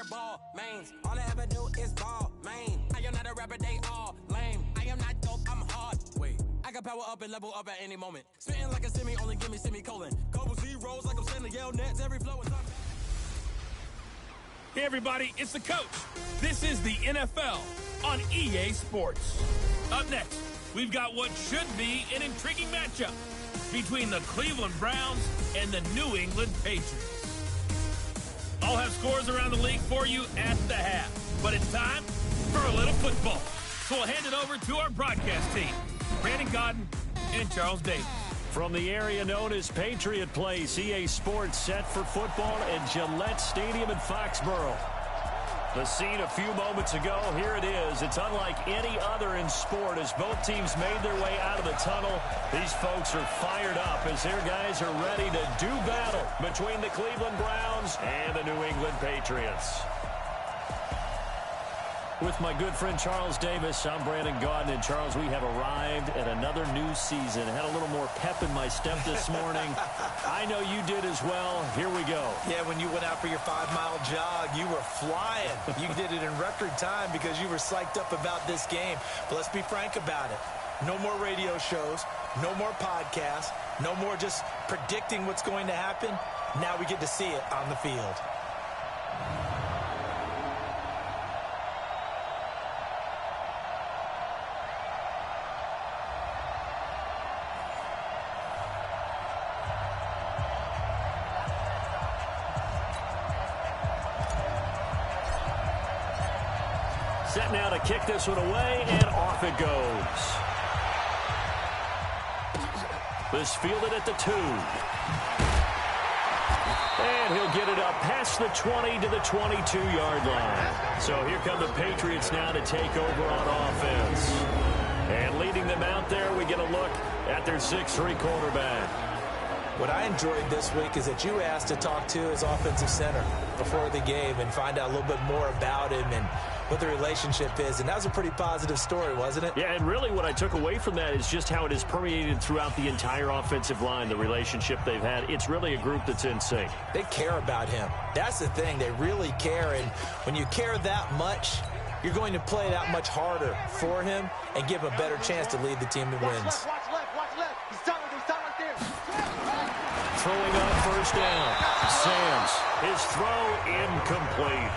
wear ball mains. All I ever do is ball, man. I am not a rapper, they all lame. I am not dope, I'm hard. Wait, I can power up and level up at any moment. Spitting like a semi, only give me semicolon. Couple zeros like I'm sending yell nets. Every flow is up. Hey everybody, it's the coach. This is the NFL on EA Sports. Up next, we've got what should be an intriguing matchup between the Cleveland Browns and the New England Patriots. I'll have scores around the league for you at the half, but it's time for a little football. So we'll hand it over to our broadcast team, Brandon Godden and Charles Davis. From the area known as Patriot Place, EA Sports set for football at Gillette Stadium in Foxborough. The scene a few moments ago, here it is. It's unlike any other in sport as both teams made their way out of the tunnel. These folks are fired up as their guys are ready to do battle between the Cleveland Browns and the New England Patriots. With my good friend Charles Davis, I'm Brandon Godden. And Charles, we have arrived at another new season. I had a little more pep in my step this morning. I know you did as well. Here we go. Yeah, when you went out for your 5-mile jog, you were flying. You did it in record time because you were psyched up about this game. But let's be frank about it. No more radio shows, no more podcasts, no more just predicting what's going to happen. Now we get to see it on the field. Set now to kick this one away, and off it goes. This fielded at the 2. And he'll get it up past the 20 to the 22-yard line. So here come the Patriots now to take over on offense. And leading them out there, we get a look at their 6'3 quarterback. What I enjoyed this week is that you asked to talk to his offensive center before the game and find out a little bit more about him and what the relationship is. And that was a pretty positive story, wasn't it? Yeah, and really what I took away from that is just how it is permeated throughout the entire offensive line, the relationship they've had. It's really a group that's in sync. They care about him. That's the thing. They really care. And when you care that much, you're going to play that much harder for him and give him a better chance to lead the team that wins. Watch left. He's done right there. Throwing on first down. Samms. His throw incomplete.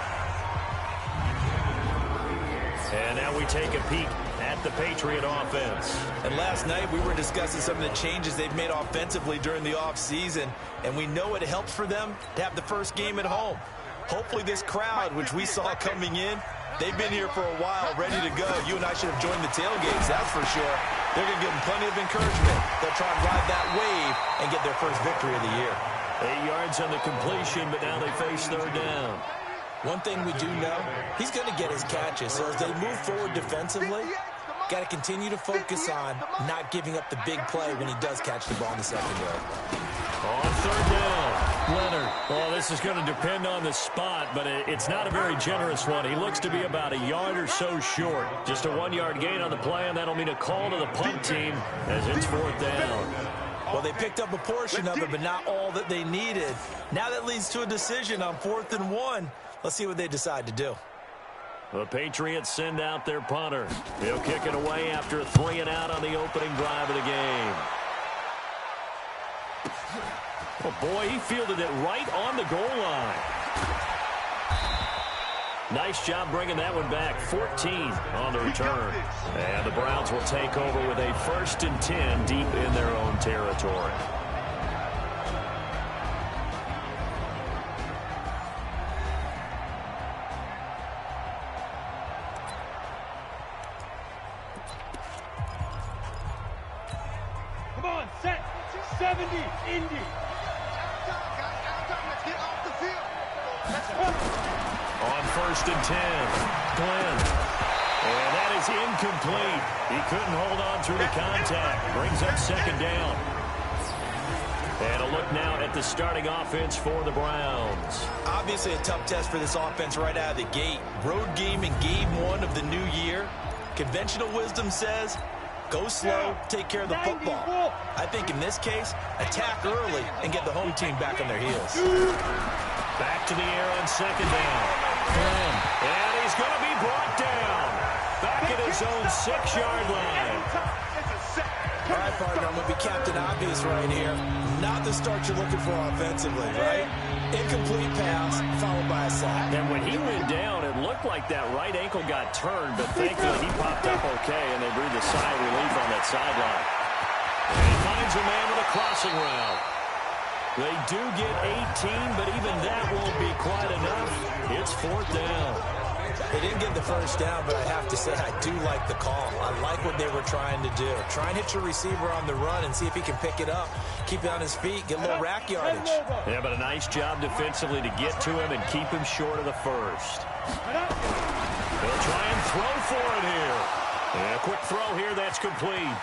And now we take a peek at the Patriot offense. And last night we were discussing some of the changes they've made offensively during the offseason. And we know it helps for them to have the first game at home. Hopefully this crowd, which we saw coming in, they've been here for a while, ready to go. You and I should have joined the tailgates, that's for sure. They're going to give them plenty of encouragement. They'll try and ride that wave and get their first victory of the year. 8 yards on the completion, but now they face third down. One thing we do know, he's going to get his catches. So as they move forward defensively, got to continue to focus on not giving up the big play when he does catch the ball in the secondary. On third down, Leonard. Well, this is going to depend on the spot, but it's not a very generous one. He looks to be about a yard or so short. Just a 1-yard gain on the play, and that'll mean a call to the punt team as it's fourth down. Well, they picked up a portion of it, but not all that they needed. Now that leads to a decision on 4th and 1. Let's see what they decide to do. The Patriots send out their punter. He'll kick it away after a 3-and-out on the opening drive of the game. Oh, boy, he fielded it right on the goal line. Nice job bringing that one back. 14 on the return. And the Browns will take over with a 1st and 10 deep in their own territory. Come on, set. 70, Indy. Let's get off the field. Let's run. On 1st and 10, Glenn. And that is incomplete. He couldn't hold on through the contact. Brings up 2nd down. And a look now at the starting offense for the Browns. Obviously a tough test for this offense right out of the gate. Road game in game 1 of the new year. Conventional wisdom says, go slow, take care of the football. I think in this case, attack early and get the home team back on their heels. Back to the air on 2nd down. Flynn. And he's going to be brought down. Back at his own 6-yard line. All right, partner, I'm going to be Captain Obvious right here. Not the start you're looking for offensively, right? Incomplete pass, followed by a sack. And when he went down, it looked like that right ankle got turned, but thankfully he popped up okay, and they breathed a sigh of relief on that sideline. And he finds a man with a crossing route. They do get 18, but even that won't be quite enough. It's 4th down. They didn't get the first down, but I have to say I do like the call. I like what they were trying to do. Try and hit your receiver on the run and see if he can pick it up, keep it on his feet, get a little rack yardage. Yeah, but a nice job defensively to get to him and keep him short of the first. They'll try and throw for it here. And a quick throw here, that's complete.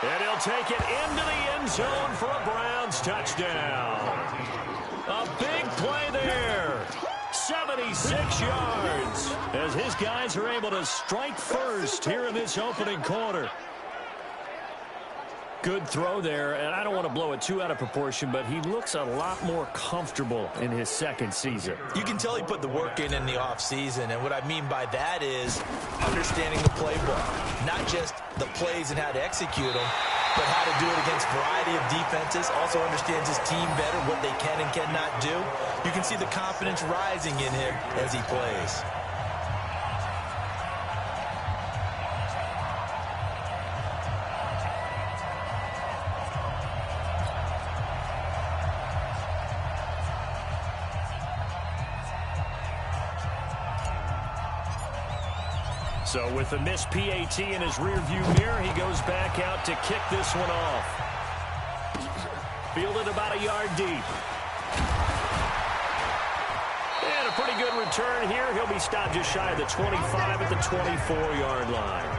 And he'll take it into the end zone for a Browns touchdown. A big play there. 76 yards as his guys are able to strike first here in this opening quarter. Good throw there, and I don't want to blow it too out of proportion, but he looks a lot more comfortable in his second season. You can tell he put the work in the offseason, and what I mean by that is understanding the playbook. Not just the plays and how to execute them, but how to do it against a variety of defenses. Also understands his team better, what they can and cannot do. You can see the confidence rising in him as he plays. So with the missed PAT in his rearview mirror, he goes back out to kick this one off. Fielded about a yard deep. And a pretty good return here. He'll be stopped just shy of the 25 at the 24-yard line.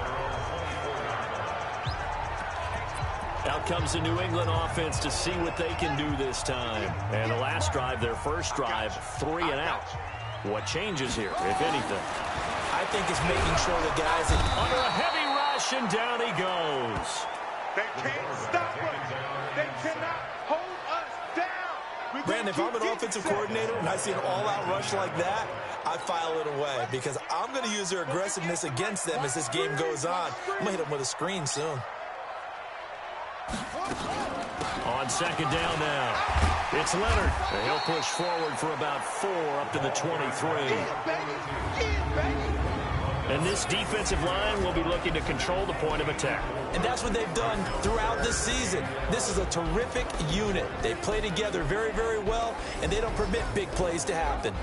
Out comes the New England offense to see what they can do this time. And the last drive, their first drive, 3 and out. What changes here, if anything? I think it's making sure the guys under a heavy rush, and down he goes. They can't stop us. They cannot hold us down. Brandon, if I'm an offensive coordinator and I see an all-out rush like that, I file it away because I'm going to use their aggressiveness against them as this game goes on. I'm going to hit them with a screen soon. On second down now. It's Leonard. And he'll push forward for about 4 up to the 23. And this defensive line will be looking to control the point of attack. And that's what they've done throughout this season. This is a terrific unit. They play together very, very well, and they don't permit big plays to happen.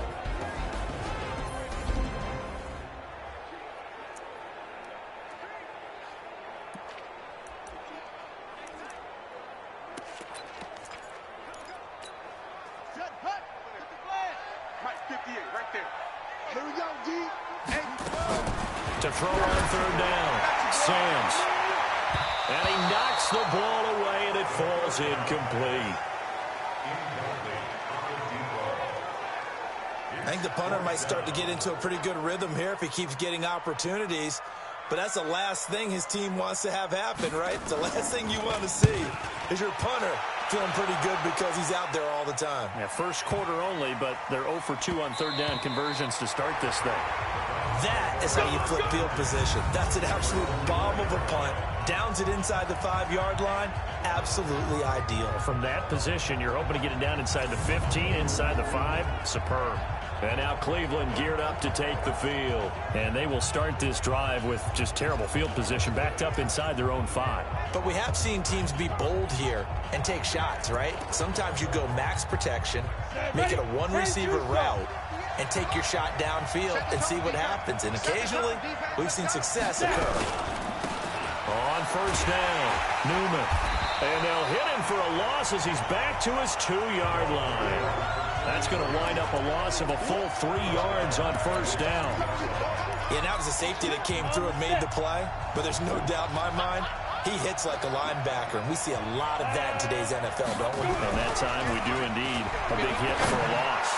To throw on third down. Sands. And he knocks the ball away, and it falls incomplete. I think the punter might start to get into a pretty good rhythm here if he keeps getting opportunities. But that's the last thing his team wants to have happen, right? The last thing you want to see is your punter feeling pretty good because he's out there all the time. Yeah, first quarter only, but they're 0 for 2 on third down conversions to start this thing. That is how you flip field position. That's an absolute bomb of a punt. Downs it inside the 5-yard line. Absolutely ideal. From that position, you're hoping to get it down inside the 15, inside the 5. Superb. And now Cleveland geared up to take the field. And they will start this drive with just terrible field position, backed up inside their own 5. But we have seen teams be bold here and take shots, right? Sometimes you go max protection, make it a one-receiver route, and take your shot downfield and see what happens. And occasionally, we've seen success occur. On first down, Newman. And they'll hit him for a loss as he's back to his 2-yard line. That's going to wind up a loss of a full 3 yards on first down. Yeah, that was a safety that came through and made the play. But there's no doubt in my mind, he hits like a linebacker. And we see a lot of that in today's NFL, don't we? And that time we do indeed. A big hit for a loss.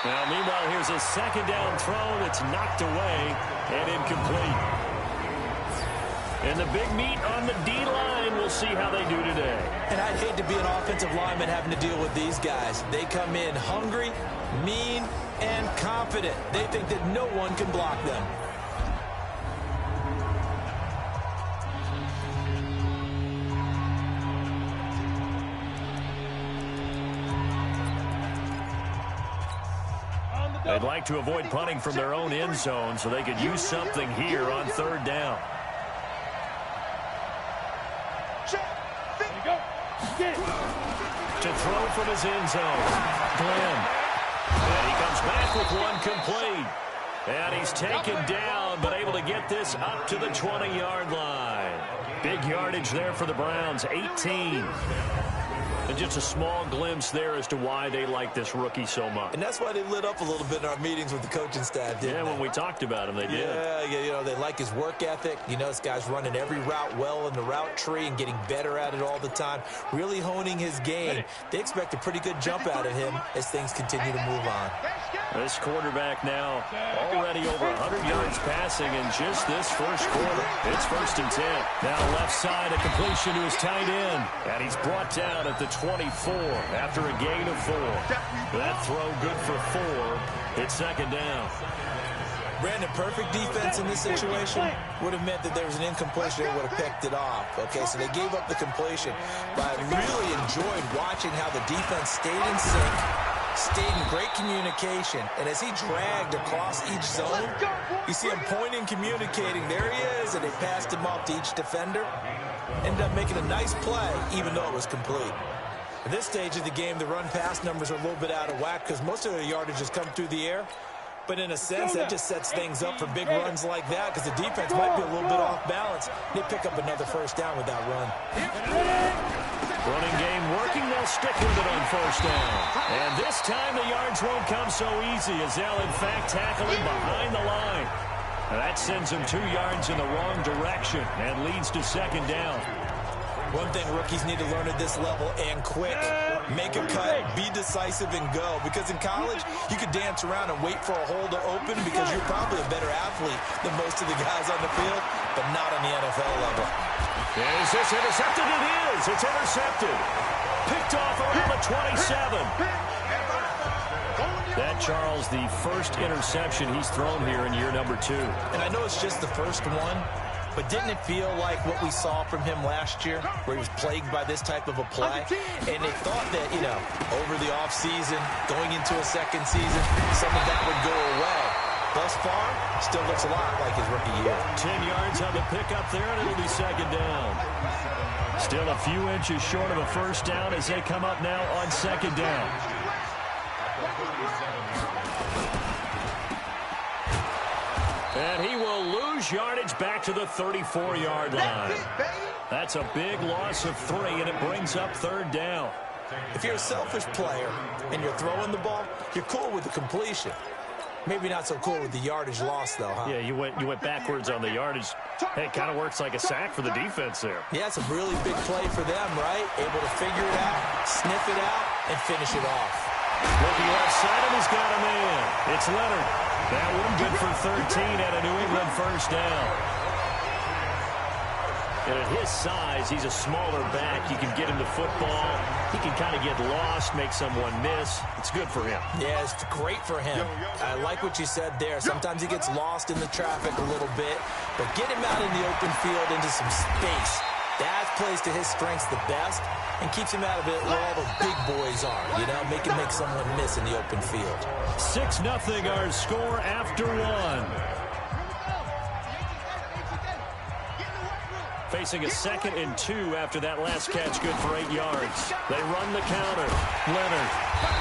Now, meanwhile, here's a second down throw that's knocked away and incomplete. And the big meat on the D-line, we'll see how they do today. And I'd hate to be an offensive lineman having to deal with these guys. They come in hungry, mean, and confident. They think that no one can block them. They'd like to avoid punting from their own end zone so they could use something here on third down. To throw from his end zone, Glenn. And he comes back with one complete. And he's taken down, but able to get this up to the 20-yard line. Big yardage there for the Browns, 18. And just a small glimpse there as to why they like this rookie so much. And that's why they lit up a little bit in our meetings with the coaching staff, didn't they? When we talked about him, they did. Yeah, you know, they like his work ethic. You know, this guy's running every route well in the route tree and getting better at it all the time, really honing his game. They expect a pretty good jump out of him as things continue to move on. This quarterback now already over 100 yards passing in just this first quarter. It's 1st and 10. Now left side, a completion to his tight end. And he's brought down at the 24 after a gain of 4. That throw good for 4. It's 2nd down. Brandon, perfect defense in this situation would have meant that there was an incompletion. They would have picked it off. Okay, so they gave up the completion. But I really enjoyed watching how the defense stayed in sync, stayed in great communication, and as he dragged across each zone, you see him pointing, communicating. There he is, and they passed him off to each defender. Ended up making a nice play, even though it was complete. At this stage of the game, the run-pass numbers are a little bit out of whack because most of their yardage has come through the air. But in a sense, that just sets things up for big runs like that because the defense might be a little bit off balance. They pick up another first down with that run. Running game working. They'll stick with it on 1st down. And this time the yards won't come so easy as they'll, in fact, tackle him behind the line. And that sends him 2 yards in the wrong direction and leads to 2nd down. One thing rookies need to learn at this level, and quick. Make a cut, be decisive, and go. Because in college, you could dance around and wait for a hole to open because you're probably a better athlete than most of the guys on the field, but not on the NFL level. Is this intercepted? It is. It's intercepted. Picked off around the 27. That, Charles, the first interception he's thrown here in year number 2. And I know it's just the first one, but didn't it feel like what we saw from him last year, where he was plagued by this type of a play? And they thought that, you know, over the offseason, going into a second season, some of that would go away. Thus far, still looks a lot like his rookie year. 10 yards on the pickup there, and it'll be 2nd down. Still a few inches short of a first down as they come up now on 2nd down. And he will lose yardage back to the 34-yard line. That's a big loss of 3, and it brings up 3rd down. If you're a selfish player and you're throwing the ball, you're cool with the completion. Maybe not so cool with the yardage loss, though, huh? Yeah, you went backwards on the yardage. Hey, it kind of works like a sack for the defense there. Yeah, it's a really big play for them, right? Able to figure it out, sniff it out, and finish it off. Looking left side, and he's got a man. It's Leonard. That one good for 13 at a New England first down. And at his size, he's a smaller back. You can get him the football. He can kind of get lost, make someone miss. It's good for him. Yeah, it's great for him. I like what you said there. Sometimes he gets lost in the traffic a little bit, but get him out in the open field into some space. That plays to his strengths the best and keeps him out of it where all the big boys are, you know, make someone miss in the open field. 6-0 our score after 1. Facing a 2nd and 2 after that last catch, good for 8 yards. They run the counter. Leonard.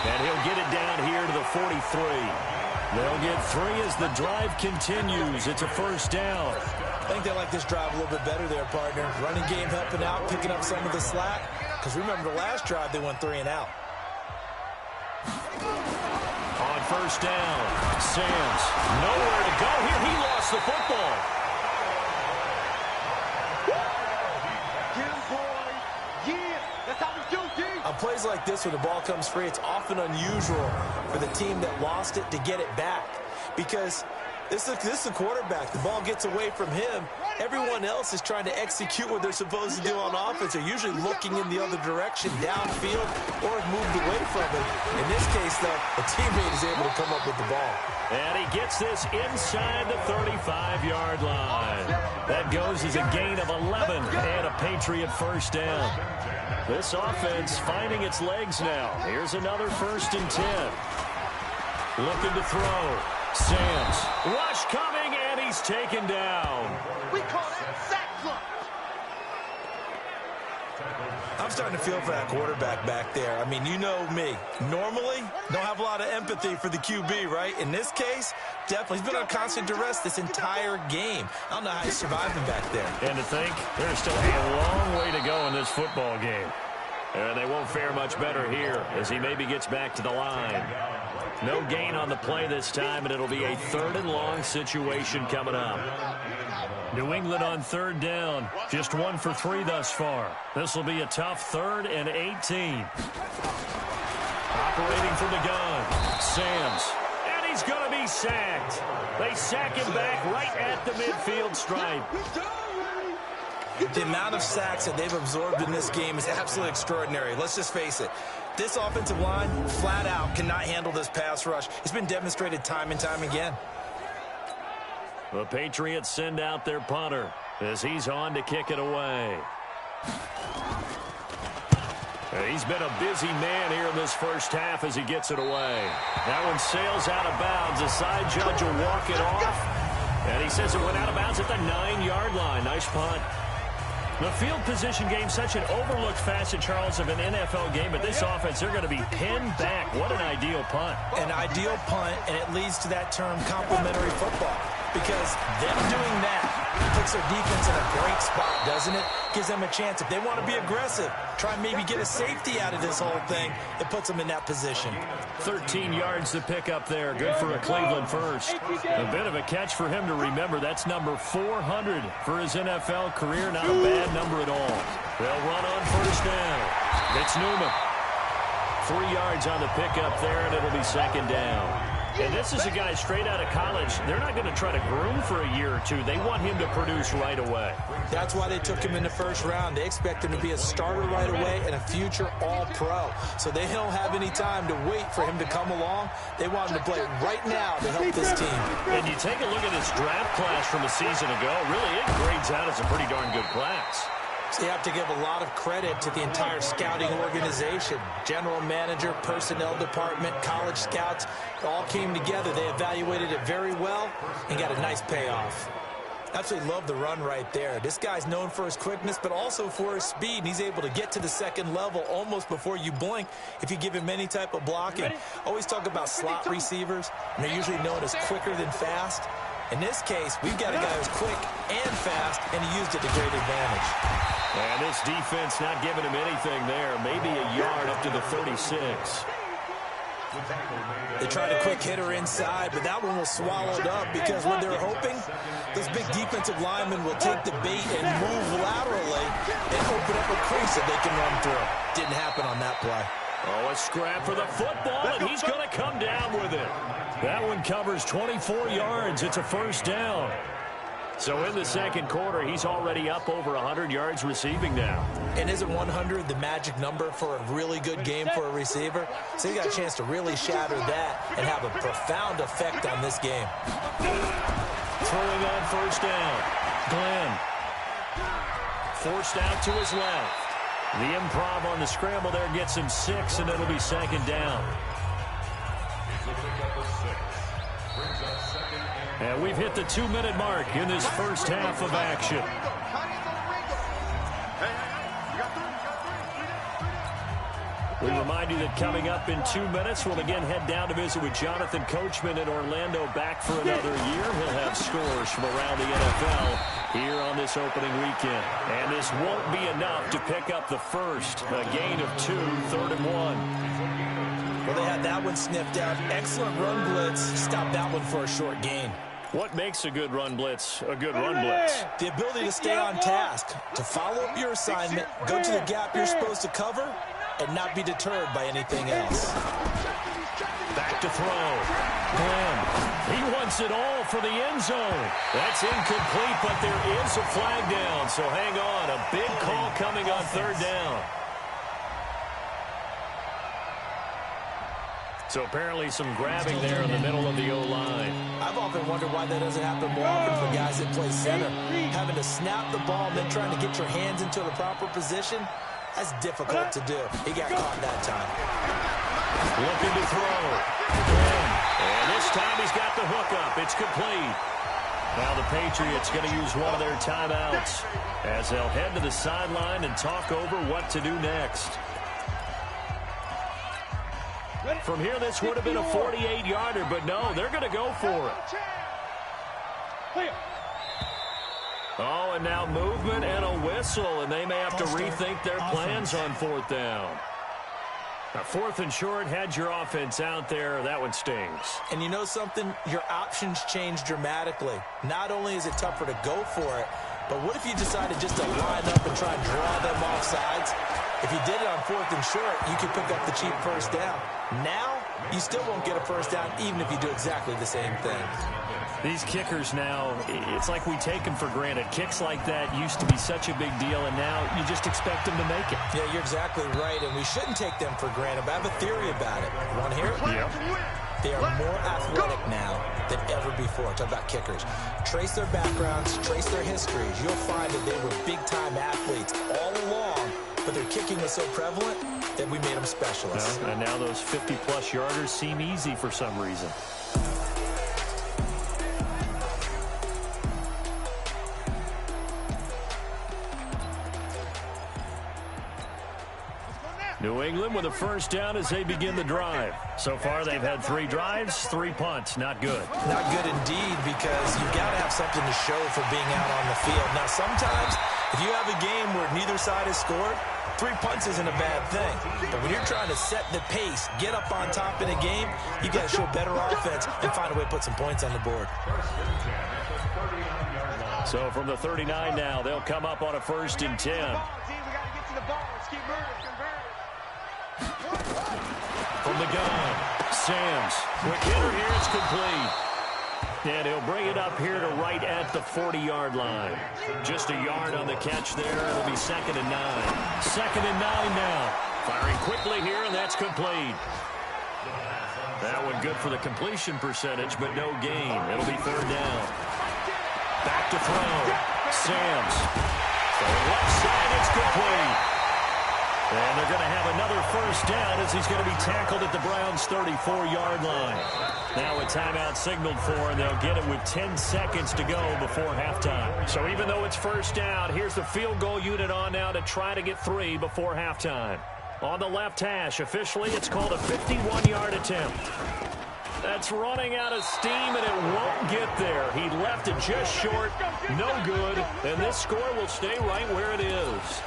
And he'll get it down here to the 43. They'll get 3 as the drive continues. It's a first down. I think they like this drive a little bit better there, partner. Running game helping out, picking up some of the slack. Because remember the last drive, they went 3 and out. On first down, Sands. Nowhere to go here. He lost the football. On plays like this, when the ball comes free, it's often unusual for the team that lost it to get it back. Because This is the quarterback. The ball gets away from him. Everyone else is trying to execute what they're supposed to do on offense. They're usually looking in the other direction, downfield, or have moved away from it. In this case, though, a teammate is able to come up with the ball. And he gets this inside the 35-yard line. That goes as a gain of 11 and a Patriot first down. This offense finding its legs now. Here's another 1st and 10. Looking to throw. Sam's. Rush coming, and he's taken down. We call that sack flush. I'm starting to feel for that quarterback back there. I mean, you know me. Normally, don't have a lot of empathy for the QB, right? In this case, definitely. He's been on constant duress this entire game. I don't know how he's surviving back there. And to think, there's still a long way to go in this football game. And they won't fare much better here as he maybe gets back to the line. No gain on the play this time, and it'll be a 3rd and long situation coming up. New England on 3rd down. Just 1 for 3 thus far. This will be a tough 3rd and 18. Operating from the gun. Sam's. And he's going to be sacked. They sack him back right at the midfield stripe. The amount of sacks that they've absorbed in this game is absolutely extraordinary. Let's just face it. This offensive line, flat out, cannot handle this pass rush. It's been demonstrated time and time again. The Patriots send out their punter as he's on to kick it away. He's been a busy man here in this first half as he gets it away. That one sails out of bounds. The side judge will walk it off. And he says it went out of bounds at the 9-yard line. Nice punt. The field position game, such an overlooked facet, Charles, of an NFL game, but this offense, they're going to be pinned back. What an ideal punt. An ideal punt, and it leads to that term complementary football. Because them doing that puts their defense in a great spot, doesn't it? Gives them a chance. If they want to be aggressive, try and maybe get a safety out of this whole thing, it puts them in that position. 13 yards to pick up there. Good for a Cleveland first. A bit of a catch for him to remember. That's number 400 for his NFL career. Not a bad number at all. They'll run on 1st down. It's Newman. 3 yards on the pickup there, and it'll be 2nd down. And this is a guy straight out of college. They're not going to try to groom for a year or two. They want him to produce right away. That's why they took him in the 1st round. They expect him to be a starter right away and a future all-pro. So they don't have any time to wait for him to come along. They want him to play right now to help this team. And you take a look at his draft class from a season ago. Really, it grades out as a pretty darn good class. So you have to give a lot of credit to the entire scouting organization. General manager, personnel department, college scouts, all came together. They evaluated it very well and got a nice payoff. Absolutely love the run right there. This guy's known for his quickness, but also for his speed. And he's able to get to the 2nd level almost before you blink if you give him any type of blocking. Always talk about slot receivers, and they're usually known as quicker than fast. In this case, we've got a guy who's quick and fast, and he used it to great advantage. And this defense not giving him anything there. Maybe a yard up to the 36. They tried a quick hitter inside, but that one was swallowed up because when they're hoping, those big defensive linemen will take the bait and move laterally and open up a crease that they can run through. Didn't happen on that play. Oh, a scrap for the football, and he's going to come down with it. That one covers 24 yards. It's a 1st down. So in the 2nd quarter, he's already up over 100 yards receiving now. And isn't 100 the magic number for a really good game for a receiver? So he got a chance to really shatter that and have a profound effect on this game. Throwing on 1st down. Glenn. Forced out to his left. The improv on the scramble there gets him 6, and it'll be 2nd down. And we've hit the 2-minute mark in this first half of action. We remind you that coming up in 2 minutes, we'll again head down to visit with Jonathan Coachman in Orlando, back for another year. He'll have scores from around the NFL here on this opening weekend. And this won't be enough to pick up the first. A gain of 2, 3rd and 1. Well, they had that one sniffed out. Excellent run blitz. Stopped that one for a short gain. What makes a good run blitz a good run blitz? The ability to stay on task, to follow up your assignment, go to the gap you're supposed to cover, and not be deterred by anything else. Back to throw. Glenn, he wants it all for the end zone. That's incomplete, but there is a flag down. So hang on, a big call coming on third down. So apparently some grabbing there in the middle of the O-line. I've often wondered why that doesn't happen more often for guys that play center. Having to snap the ball and then trying to get your hands into the proper position, that's difficult to do. He got caught that time. Looking to throw. And this time he's got the hook up. It's complete. Now the Patriots going to use one of their timeouts as they'll head to the sideline and talk over what to do next. From here, this would have been a 48-yarder, but no, they're going to go for it. Oh, and now movement and a whistle, and they may have to rethink their plans on fourth down. Now, fourth and short, had your offense out there. That one stings. And you know something? Your options change dramatically. Not only is it tougher to go for it, but what if you decided just to line up and try and draw them off sides? If you did it on fourth and short, you could pick up the cheap first down. Now, you still won't get a first down even if you do exactly the same thing. These kickers now, it's like we take them for granted. Kicks like that used to be such a big deal, and now you just expect them to make it. Yeah, you're exactly right, and we shouldn't take them for granted, but I have a theory about it. Want to hear it? Yep. They are more athletic now than ever before. Talk about kickers. Trace their backgrounds, trace their histories. You'll find that they were big-time athletes all along, but their kicking was so prevalent that we made them specialists. And now those 50-plus yarders seem easy for some reason. New England with a first down as they begin the drive. So far, they've had 3 drives, 3 punts. Not good. Not good indeed, because you've got to have something to show for being out on the field. Now, sometimes, if you have a game where neither side has scored, 3 punts isn't a bad thing. But when you're trying to set the pace, get up on top in a game, you got to show better offense and find a way to put some points on the board. So from the 39 now, they'll come up on a 1st and 10. From the gun, Sam's. Quick hitter here, it's complete. And he'll bring it up here to right at the 40-yard line. Just a yard on the catch there. It'll be 2nd and 9. 2nd and 9 now. Firing quickly here, and that's complete. That one good for the completion percentage, but no gain. It'll be 3rd down. Back to throw. Sam's. For the left side, it's complete. And they're going to have another first down as he's going to be tackled at the Browns' 34-yard line. Now a timeout signaled for, and they'll get it with 10 seconds to go before halftime. So even though it's first down, here's the field goal unit on now to try to get 3 before halftime. On the left hash, officially, it's called a 51-yard attempt. That's running out of steam, and it won't get there. He left it just short, no good, and this score will stay right where it is.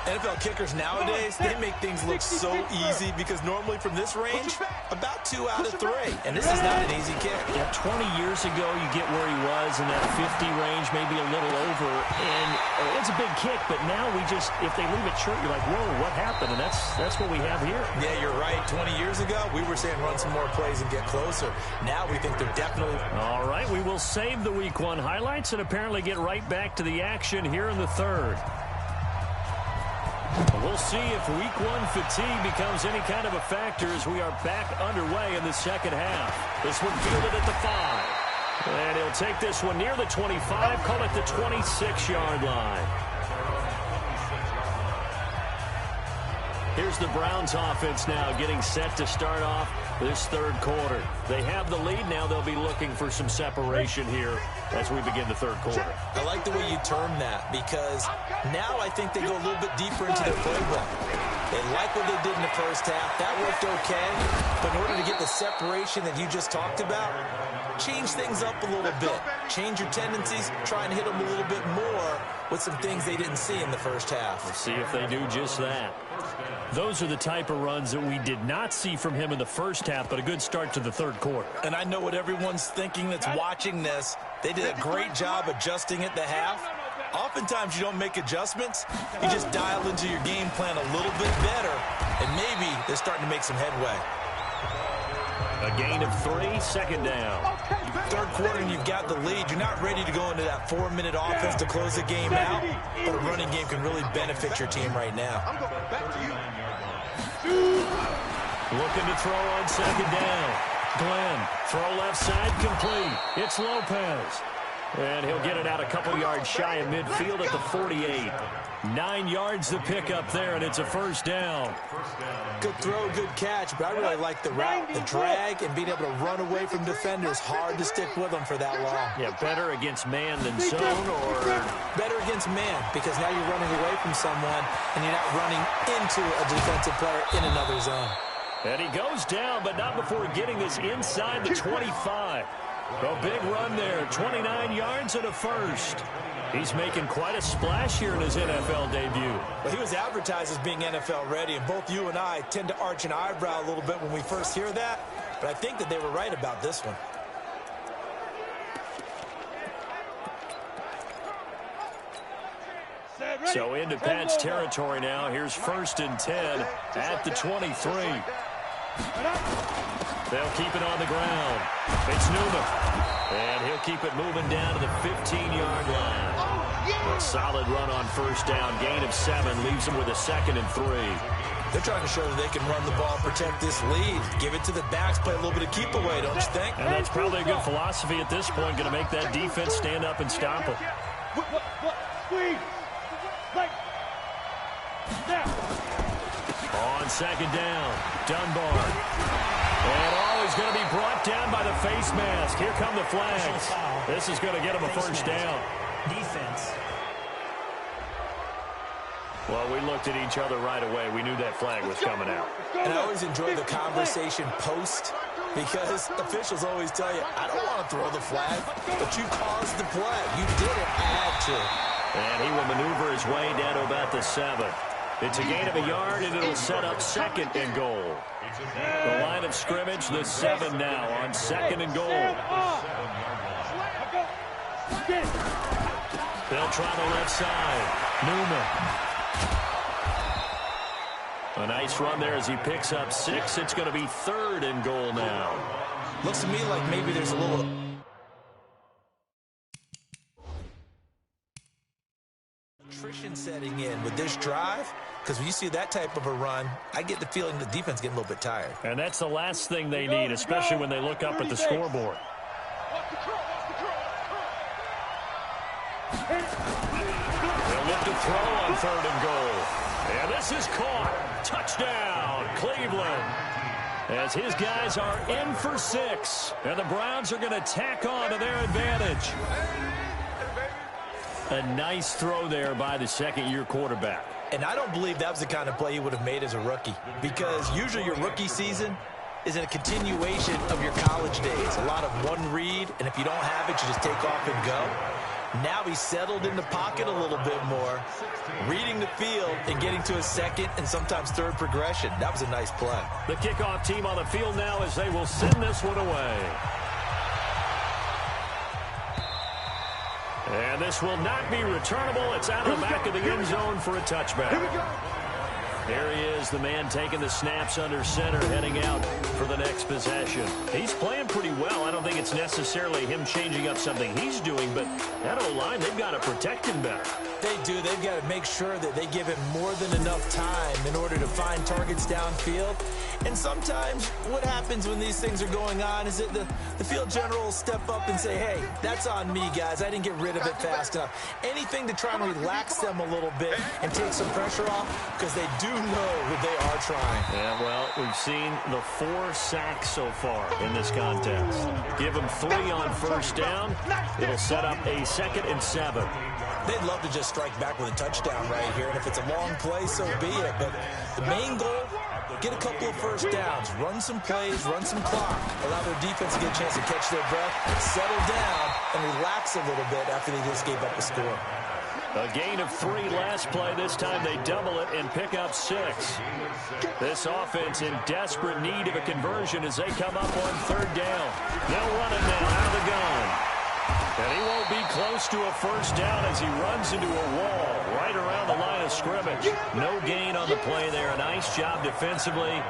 NFL kickers nowadays, they make things look so easy because normally from this range, about 2 out of 3. And this is not an easy kick. Yeah, 20 years ago, you get where he was in that 50 range, maybe a little over. And it's a big kick, but now we just, if they leave it short, you're like, whoa, what happened? And that's what we have here. Yeah, you're right. 20 years ago, we were saying run some more plays and get closer. Now we think they're definitely... All right, we will save the Week 1 highlights and apparently get right back to the action here in the 3rd. We'll see if Week 1 fatigue becomes any kind of a factor as we are back underway in the second half. This one fielded at the 5. And he'll take this one near the 25, call it the 26-yard line. Here's the Browns offense now getting set to start off this 3rd quarter. They have the lead. Now they'll be looking for some separation here as we begin the 3rd quarter. I like the way you term that because now I think they go a little bit deeper into their playbook. They like what they did in the first half. That worked okay. But in order to get the separation that you just talked about, change things up a little bit. Change your tendencies. Try and hit them a little bit more with some things they didn't see in the first half. We'll see if they do just that. Those are the type of runs that we did not see from him in the first half, but a good start to the 3rd quarter. And I know what everyone's thinking that's watching this. They did a great job adjusting at the half. Oftentimes you don't make adjustments. You just dial into your game plan a little bit better, and maybe they're starting to make some headway. A gain of 3, second down. Third quarter and you've got the lead. You're not ready to go into that 4-minute offense to close the game out, but a running game can really benefit your team right now. Looking to throw on second down. Glenn, throw left side, complete. It's Lopez. And he'll get it out a couple yards shy of midfield at the 48. 9 yards to pick up there, and it's a first down. Good throw, good catch, but I really like the route, the drag, and being able to run away from defenders. Hard to stick with them for that long. Yeah, better against man than zone, or better against man, because now you're running away from someone, and you're not running into a defensive player in another zone. And he goes down, but not before getting this inside the 25. A big run there, 29 yards and a first. He's making quite a splash here in his NFL debut. Well, he was advertised as being NFL ready, and both you and I tend to arch an eyebrow a little bit when we first hear that, but I think that they were right about this one. So into Pat's territory now. Here's 1st and 10 at the 23. They'll keep it on the ground. It's Newman. And he'll keep it moving down to the 15-yard line. A solid run on first down. Gain of 7 leaves them with a 2nd and 3. They're trying to show that they can run the ball, protect this lead. Give it to the backs, play a little bit of keep away, don't you think? And that's probably a good philosophy at this point. Going to make that defense stand up and stop them. Squeeze. On second down, Dunbar. And he's going to be brought down by the face mask. Here come the flags. This is going to get him a first down. Defense. Well, we looked at each other right away. We knew that flag was coming out. And I always enjoy the conversation post, because officials always tell you, I don't want to throw the flag, but you caused the play. You didn't add to it. And he will maneuver his way down to about the 7. It's a gain of a yard, and it'll set up 2nd and goal. The line of scrimmage, the 7 now on 2nd and goal. They'll try the left side. Newman. A nice run there as he picks up 6. It's going to be 3rd and goal now. Looks to me like maybe there's a little attrition setting in with this drive, because when you see that type of a run, I get the feeling the defense getting a little bit tired. And that's the last thing they need, especially when they look up at the scoreboard. They'll look to throw on 3rd and goal. And this is caught. Touchdown, Cleveland. As his guys are in for 6. And the Browns are going to tack on to their advantage. A nice throw there by the second-year quarterback. And I don't believe that was the kind of play he would have made as a rookie, because usually your rookie season is a continuation of your college days. A lot of one read, and if you don't have it, you just take off and go. Now he's settled in the pocket a little bit more, reading the field and getting to a 2nd and sometimes 3rd progression. That was a nice play. The kickoff team on the field now as they will send this one away. And this will not be returnable. It's out of the back of the end zone for a touchback. There he is, the man taking the snaps under center, heading out for the next possession. He's playing pretty well. I don't think it's necessarily him changing up something he's doing, but that O-line, they've got to protect him better. They do. They've got to make sure that they give him more than enough time in order to find targets downfield. And sometimes what happens when these things are going on is that the field general will step up and say, hey, that's on me, guys. I didn't get rid of it fast enough. Anything to try and relax them a little bit and take some pressure off, because they do know that they are trying. Yeah, well, we've seen the 4 sacks so far in this contest. Give them 3 on first down. It'll set up a 2nd and 7. They'd love to just strike back with a touchdown right here, and if it's a long play, so be it. But the main goal, get a couple of first downs, run some plays, run some clock, allow their defense to get a chance to catch their breath, settle down, and relax a little bit after they just gave up a score. A gain of 3 last play. This time they double it and pick up 6. This offense in desperate need of a conversion as they come up on 3rd down. They'll run it now out of the gun. And he won't be close to a first down as he runs into a wall. right around the line of scrimmage. No gain on the play there. A nice job defensively,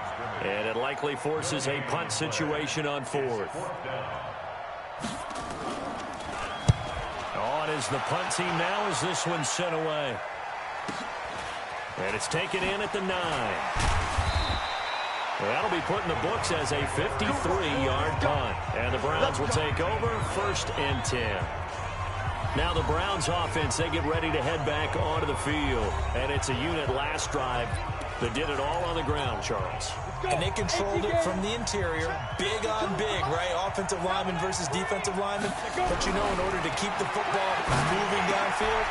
and it likely forces a punt situation on 4th. On is the punt team now as this one's sent away. And it's taken in at the 9. That'll be put in the books as a 53-yard punt. And the Browns will take over 1st and 10. Now the Browns offense, they get ready to head back onto the field. And it's a unit last drive that did it all on the ground, Charles. And they controlled it from the interior. Big on big, right? Offensive lineman versus defensive lineman. But you know, in order to keep the football moving downfield,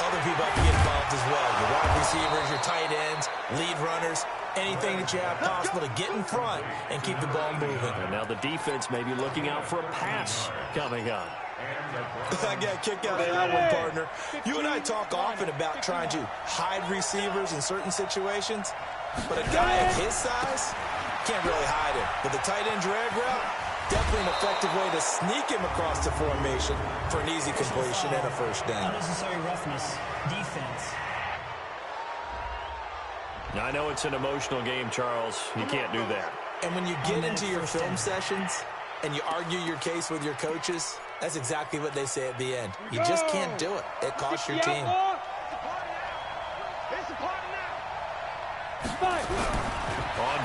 other people have to get involved as well. Your wide receivers, your tight ends, lead runners, anything that you have possible to get in front and keep the ball moving. And now the defense may be looking out for a pass coming up. I got a kick out of that one, partner. You and I talk often about trying to hide receivers in certain situations, but a guy of his size can't really hide him. But the tight end drag route, definitely an effective way to sneak him across the formation for an easy completion and a 1st down. Unnecessary roughness, defense. Now, I know it's an emotional game, Charles. You can't do that. And when you get into your film sessions and you argue your case with your coaches, that's exactly what they say at the end. You just can't do it. It costs your team. On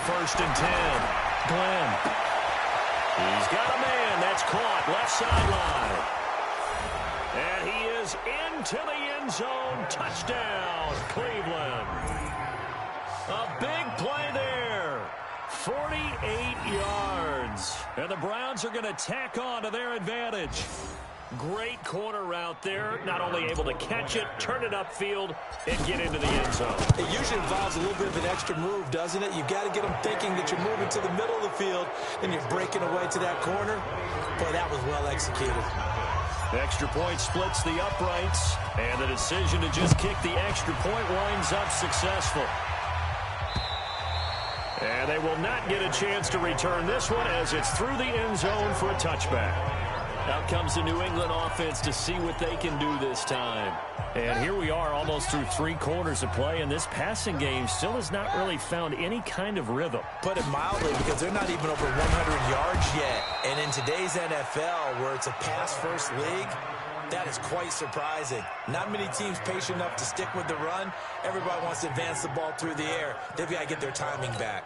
1st and 10, Glenn. He's got a man. That's caught left sideline. And he is into the end zone. Touchdown, Cleveland. A big play there. 48 yards. And the Browns are going to tack on to their advantage. Great corner route there. Not only able to catch it, turn it upfield, and get into the end zone. It usually involves a little bit of an extra move, doesn't it? You've got to get them thinking that you're moving to the middle of the field, and you're breaking away to that corner. Boy, that was well executed. The extra point splits the uprights, and the decision to just kick the extra point winds up successful. And they will not get a chance to return this one as it's through the end zone for a touchback. Out comes the New England offense to see what they can do this time. And here we are almost through 3 quarters of play, and this passing game still has not really found any kind of rhythm. Put it mildly, because they're not even over 100 yards yet. And in today's NFL, where it's a pass-first league, that is quite surprising. Not many teams patient enough to stick with the run. Everybody wants to advance the ball through the air. They've got to get their timing back.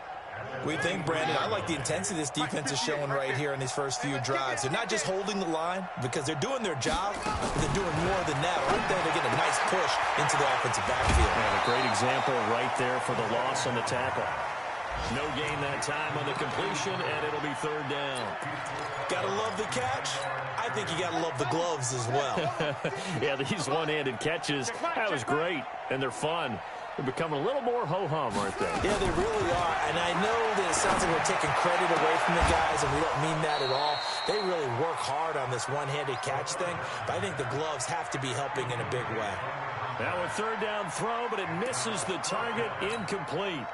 We think, Brandon, I like the intensity this defense is showing right here in these first few drives. They're not just holding the line because they're doing their job, but they're doing more than that. Right there, they get a nice push into the offensive backfield. And a great example right there for the loss on the tackle. No gain that time on the completion, and it'll be 3rd down. Gotta love the catch. I think you gotta love the gloves as well. Yeah, these one-handed catches, that was great, and they're fun. They're becoming a little more ho-hum, aren't they? Yeah, they really are. And I know that it sounds like we're taking credit away from the guys, and we don't mean that at all. They really work hard on this one-handed catch thing, but I think the gloves have to be helping in a big way. Now a 3rd down throw, but it misses the target, incomplete.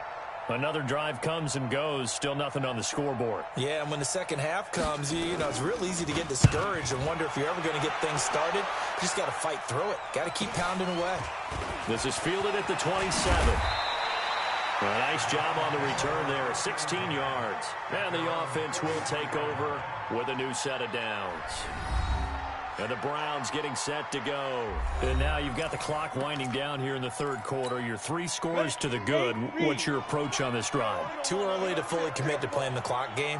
Another drive comes and goes, still nothing on the scoreboard. Yeah, and when the second half comes, you know, it's real easy to get discouraged and wonder if you're ever going to get things started. You just got to fight through it. Got to keep pounding away. This is fielded at the 27. A nice job on the return there, 16 yards. And the offense will take over with a new set of downs. And the Browns getting set to go. And now you've got the clock winding down here in the 3rd quarter. You're 3 scores to the good. What's your approach on this drive? Too early to fully commit to playing the clock game.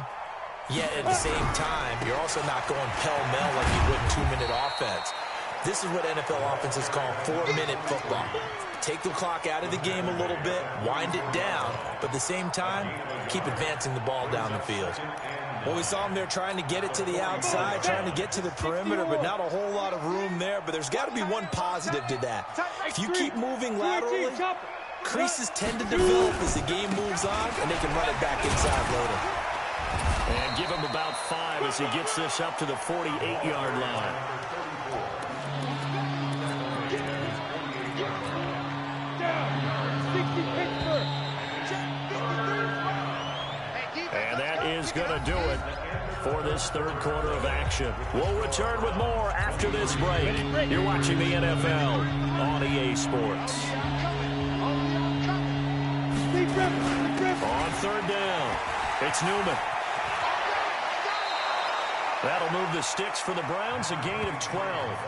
Yet at the same time, you're also not going pell-mell like you would in 2-minute offense. This is what NFL offenses call 4-minute football. Take the clock out of the game a little bit, wind it down, but at the same time, keep advancing the ball down the field. Well, we saw them there trying to get it to the outside, trying to get to the perimeter, but not a whole lot of room there. But there's got to be one positive to that. If you keep moving laterally, creases tend to develop as the game moves on, and they can run it back inside later. And give him about 5 as he gets this up to the 48-yard line. And that is going to do it for this 3rd quarter of action. We'll return with more after this break. You're watching the NFL on EA Sports. On third down, it's Newman. That'll move the sticks for the Browns, a gain of 12.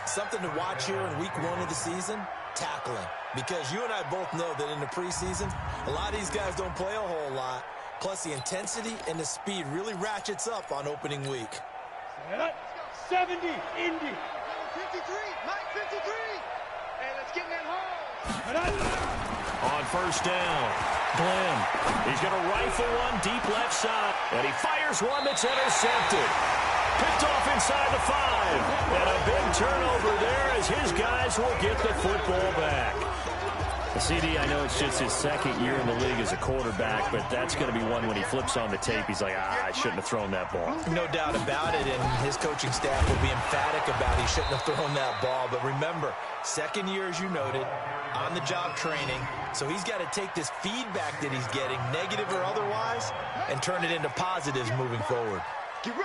Something to watch here in week 1 of the season, tackling. Because you and I both know that in the preseason, a lot of these guys don't play a whole lot. Plus, the intensity and the speed really ratchets up on opening week. 70, Indy. 53, Mike 53. Hey, let's get in that hole. On first down, Glenn. He's going to rifle one deep left side. And he fires one that's intercepted. Picked off inside the 5. And a big turnover there as his guys will get the football back. The CD, I know it's just his second year in the league as a quarterback, but that's going to be one when he flips on the tape. He's like, I shouldn't have thrown that ball. No doubt about it, and his coaching staff will be emphatic about he shouldn't have thrown that ball. But remember, second year, as you noted, on-the-job training. So he's got to take this feedback that he's getting, negative or otherwise, and turn it into positives moving forward.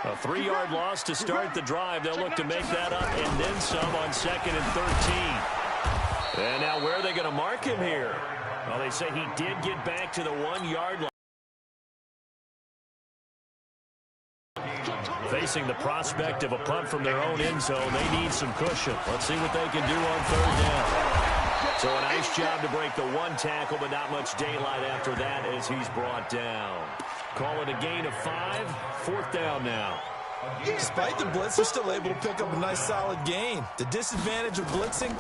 A 3-yard loss to start the drive. They'll look to make that up and then some on 2nd and 13. And now where are they going to mark him here? Well, they say he did get back to the 1-yard line. Facing the prospect of a punt from their own end zone, they need some cushion. Let's see what they can do on third down. So a nice job to break the 1 tackle, but not much daylight after that as he's brought down. Call it a gain of 5. 4th down now. Despite the blitz, they're still able to pick up a nice solid gain. The disadvantage of blitzing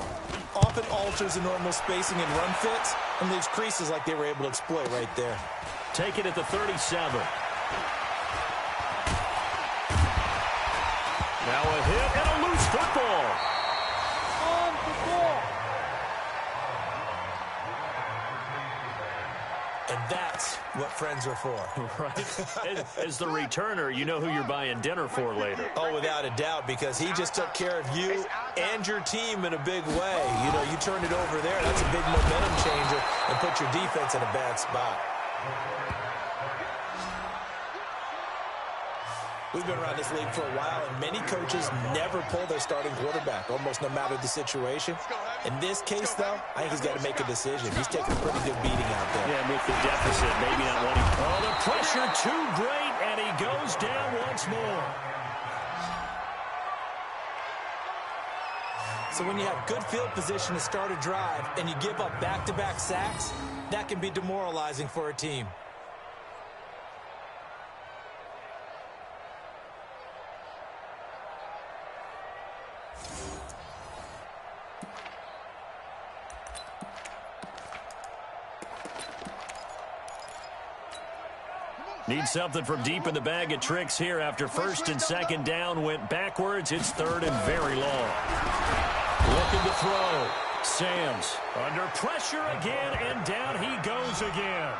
often alters the normal spacing and run fits and leaves creases like they were able to exploit right there. Take it at the 37. Now a hit and a loose football. On the ball. And that's what friends are for. Right. As the returner, you know who you're buying dinner for later. Oh, without a doubt, because he just took care of you and your team in a big way. You know, you turned it over there. That's a big momentum changer and put your defense in a bad spot. We've been around this league for a while, and many coaches never pull their starting quarterback, almost no matter the situation. In this case, though, I think he's got to make a decision. He's taking a pretty good beating out there. Yeah, with the deficit, maybe not wanting. Oh, the pressure too great, and he goes down once more. So when you have good field position to start a drive and you give up back-to-back sacks, that can be demoralizing for a team. Need something from deep in the bag of tricks here after 1st and 2nd down went backwards. It's 3rd and very long. Looking to throw. Sams under pressure again, and down he goes again.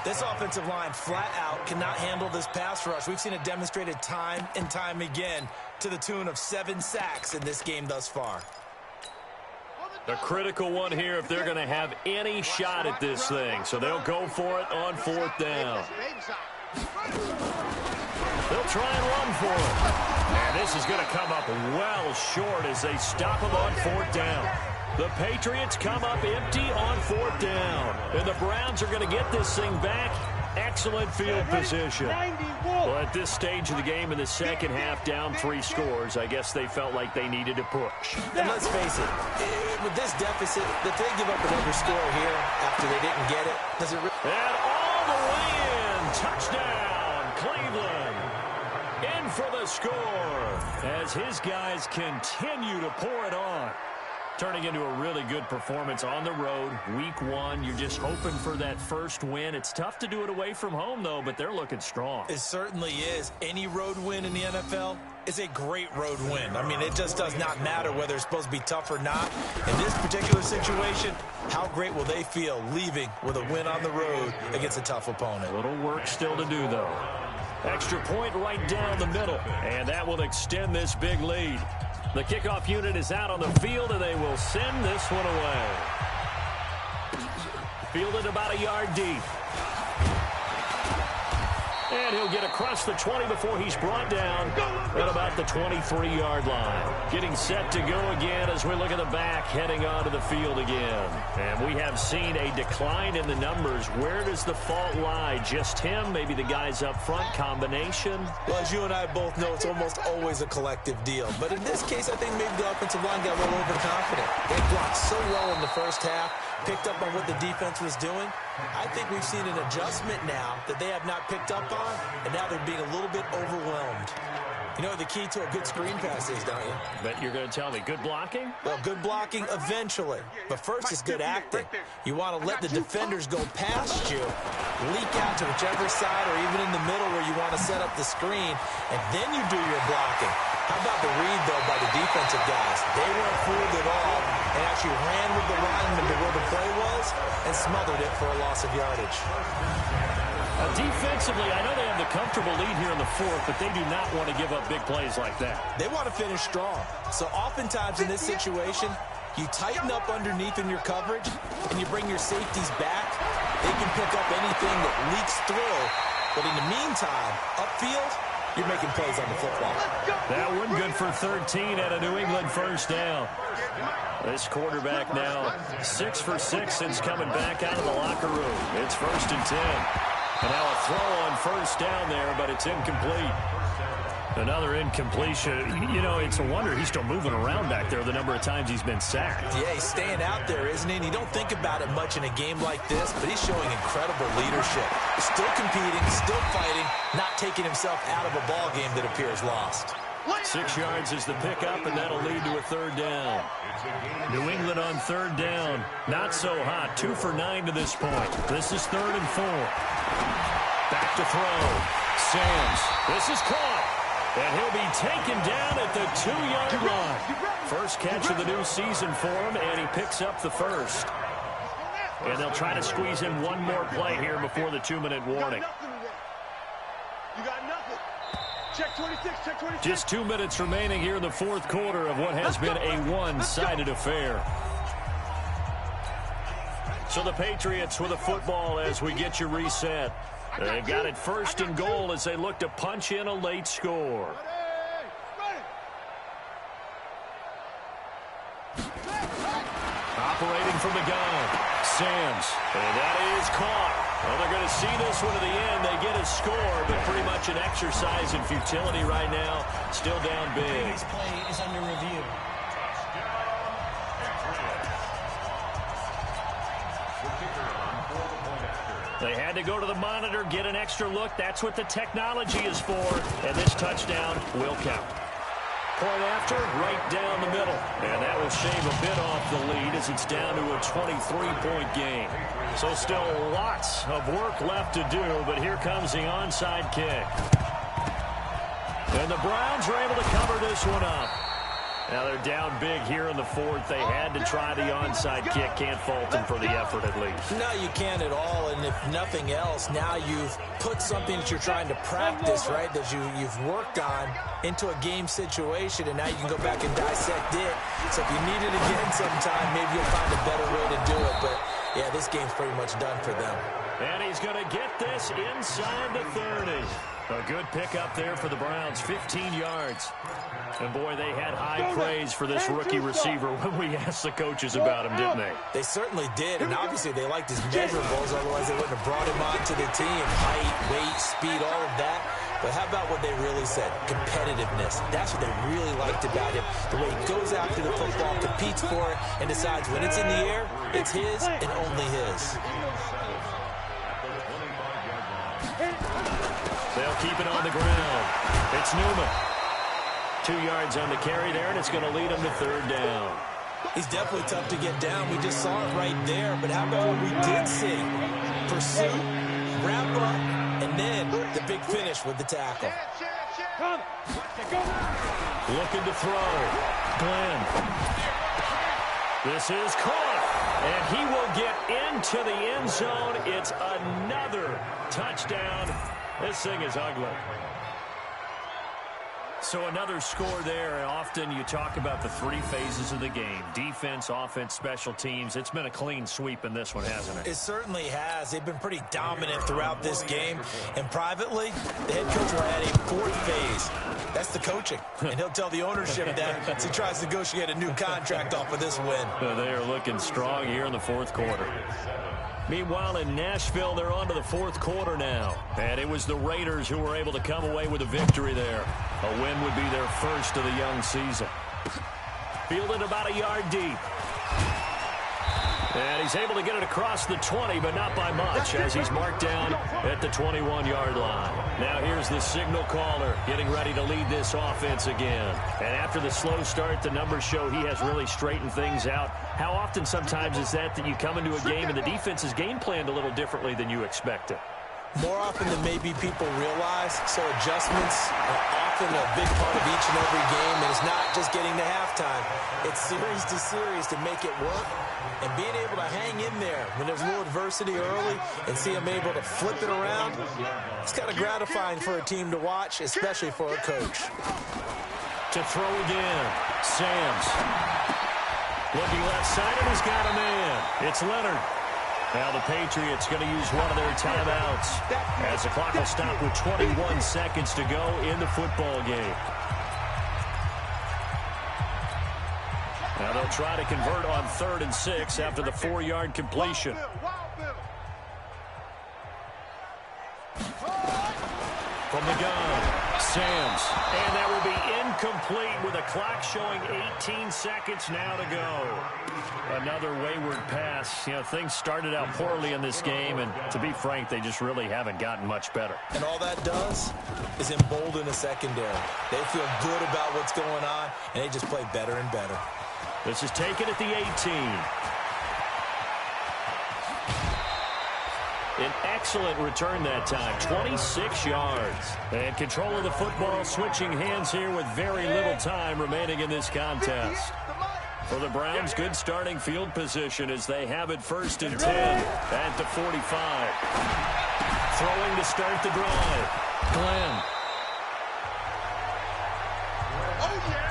This offensive line flat out cannot handle this pass rush. We've seen it demonstrated time and time again to the tune of 7 sacks in this game thus far. A critical one here if they're going to have any shot at this thing. So they'll go for it on 4th down. They'll try and run for it. And this is going to come up well short as they stop him on 4th down. The Patriots come up empty on 4th down. And the Browns are going to get this thing back. Excellent field position. Well, at this stage of the game in the second half, down 3 scores, I guess they felt like they needed to push. And let's face it, with this deficit, if they give up another score here after they didn't get it, does it really... And all the way in. Touchdown, Cleveland. In for the score as his guys continue to pour it on. Turning into a really good performance on the road. Week 1, you're just hoping for that first win. It's tough to do it away from home, though, but they're looking strong. It certainly is. Any road win in the NFL is a great road win. I mean, it just does not matter whether it's supposed to be tough or not. In this particular situation, how great will they feel leaving with a win on the road against a tough opponent? A little work still to do, though. Extra point right down the middle, and that will extend this big lead. The kickoff unit is out on the field, and they will send this one away. Fielded about a yard deep. And he'll get across the 20 before he's brought down at about the 23-yard line. Getting set to go again as we look at the back heading onto the field again. And we have seen a decline in the numbers. Where does the fault lie? Just him? Maybe the guys up front? Combination? Well, as you and I both know, it's almost always a collective deal. But in this case, I think maybe the offensive line got a little overconfident. They blocked so well in the first half, picked up on what the defense was doing. I think we've seen an adjustment now that they have not picked up on, and now they're being a little bit overwhelmed. You know the key to a good screen pass is, don't you? Bet you're going to tell me. Good blocking? Well, good blocking eventually. But first is good acting. You want to let the defenders go past you, leak out to whichever side or even in the middle where you want to set up the screen, and then you do your blocking. How about the read, though, by the defensive guys? They weren't fooled at all and actually ran with the lineman to where the play was and smothered it for a loss of yardage. Defensively, I know they have the comfortable lead here in the fourth, but they do not want to give up big plays like that. They want to finish strong. So oftentimes in this situation, you tighten up underneath in your coverage and you bring your safeties back. They can pick up anything that leaks through. But in the meantime, upfield, you're making plays on the football. That one good for 13 at a New England first down. This quarterback now 6 for 6 since coming back out of the locker room. It's 1st and 10. And now a throw on first down there, but it's incomplete. Another incompletion. You know, it's a wonder he's still moving around back there the number of times he's been sacked. Yeah, he's staying out there, isn't he? And you don't think about it much in a game like this, but he's showing incredible leadership. Still competing, still fighting, not taking himself out of a ball game that appears lost. 6 yards is the pickup, and that'll lead to a 3rd down. New England on 3rd down. Not so hot. 2 for 9 to this point. This is 3rd and 4. Back to throw. Sams. This is caught. And he'll be taken down at the 2-yard line. First catch of the new season for him, and he picks up the first. And they'll try to squeeze in one more play here before the 2-minute warning. You got nothing. Check 26, check 26. Just 2 minutes remaining here in the fourth quarter of what has been a one-sided affair. So the Patriots with a football as we get you reset. They've got it 1st and goal as they look to punch in a late score. Operating from the gun, Sams, and that is caught. Well, they're going to see this one to the end. They get a score, but pretty much an exercise in futility right now. Still down big. This play is under review. They had to go to the monitor, get an extra look. That's what the technology is for. And this touchdown will count. Point after, right down the middle. And that will shave a bit off the lead as it's down to a 23-point game. So still lots of work left to do, but here comes the onside kick. And the Browns are able to cover this one up. Now they're down big here in the fourth. They had to try the onside kick. Can't fault them for the effort at least. No, you can't at all. And if nothing else, now you've put something that you're trying to practice, right, that you've worked on into a game situation, and now you can go back and dissect it. So if you need it again sometime, maybe you'll find a better way to do it. But, yeah, this game's pretty much done for them. And he's going to get this inside the 30. A good pickup there for the Browns, 15 yards. And, boy, they had high praise for this rookie receiver when we asked the coaches about him, didn't they? They certainly did, and obviously they liked his measurables, otherwise they wouldn't have brought him onto the team. Height, weight, speed, all of that. But how about what they really said? Competitiveness. That's what they really liked about him. The way he goes after the football, competes for it, and decides when it's in the air, it's his and only his. They'll keep it on the ground. It's Newman. 2 yards on the carry there, and it's going to lead them to 3rd down. He's definitely tough to get down. We just saw it right there. But how about what we did see? Pursuit, wrap up, and then the big finish with the tackle. Looking to throw. Glenn. This is caught, and he will get into the end zone. It's another touchdown. This thing is ugly. So another score there, and often you talk about the three phases of the game. Defense, offense, special teams. It's been a clean sweep in this one, hasn't it? It certainly has. They've been pretty dominant throughout this game. And privately, the head coach will add a fourth phase. That's the coaching. And he'll tell the ownership that as he tries to negotiate a new contract off of this win. They are looking strong here in the fourth quarter. Meanwhile, in Nashville, they're on to the fourth quarter now. And it was the Raiders who were able to come away with a victory there. A win would be their first of the young season. Fielded about a yard deep. And he's able to get it across the 20, but not by much, as he's marked down at the 21-yard line. Now here's the signal caller getting ready to lead this offense again. And after the slow start, the numbers show he has really straightened things out. How often sometimes is that you come into a game and the defense is game planned a little differently than you expected? More often than maybe people realize, so adjustments are often a big part of each and every game, and it's not just getting to halftime. It's series to series to make it work, and being able to hang in there when there's a little adversity early and see them able to flip it around, it's kind of gratifying for a team to watch, especially for a coach. To throw again, Samms. Looking left side, and he's got a man. It's Leonard. Now the Patriots going to use one of their timeouts as the clock will stop with 21 seconds to go in the football game. Now they'll try to convert on 3rd and 6 after the 4-yard completion. From the gun, Samms. And that will be incomplete with a clock showing 18 seconds now to go. Another wayward pass. You know, things started out poorly in this game, and to be frank, they just really haven't gotten much better. And all that does is embolden a secondary. They feel good about what's going on, and they just play better and better. This is taken at the 18. An excellent return that time, 26 yards. And control of the football switching hands here with very little time remaining in this contest. For the Browns, good starting field position as they have it 1st and 10 at the 45. Throwing to start the drive. Glenn. Oh, yeah!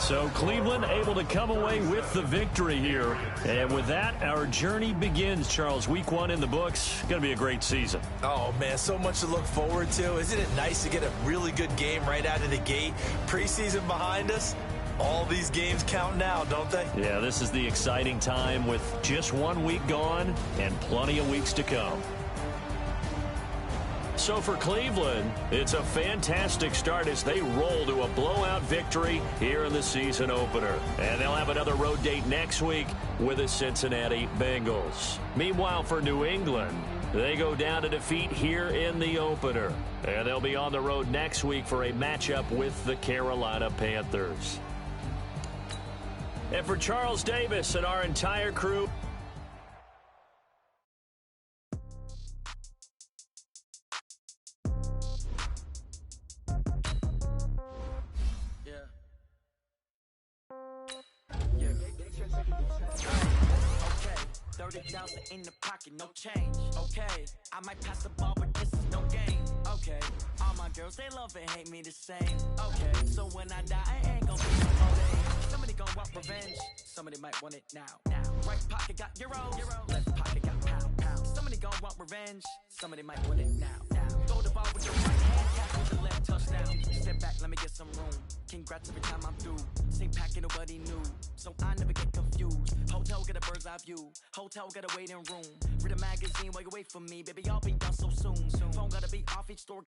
So Cleveland able to come away with the victory here. And with that, our journey begins, Charles. Week 1 in the books. Going to be a great season. Oh, man, so much to look forward to. Isn't it nice to get a really good game right out of the gate? Preseason behind us. All these games count now, don't they? Yeah, this is the exciting time with just 1 week gone and plenty of weeks to come. So for Cleveland, it's a fantastic start as they roll to a blowout victory here in the season opener. And they'll have another road date next week with the Cincinnati Bengals. Meanwhile, for New England, they go down to defeat here in the opener. And they'll be on the road next week for a matchup with the Carolina Panthers. And for Charles Davis and our entire crew, in the pocket, no change. Okay, I might pass the ball, but this is no game. Okay, all my girls, they love and hate me the same. Okay, so when I die, I ain't gonna be no more. Somebody gonna want revenge. Somebody might want it now. Right pocket got euros. Left pocket got pound. Somebody gonna want revenge. Somebody might want it now. Throw the ball with your right hand, catch with the left touchdown. Step back, let me get some room. Congrats every time I'm through. Same packet, nobody knew, so I never get confused. Hotel get a bird's eye view. Hotel got a waiting room. Read a magazine while you wait for me, baby. I'll be done so soon. Phone gotta be off each store.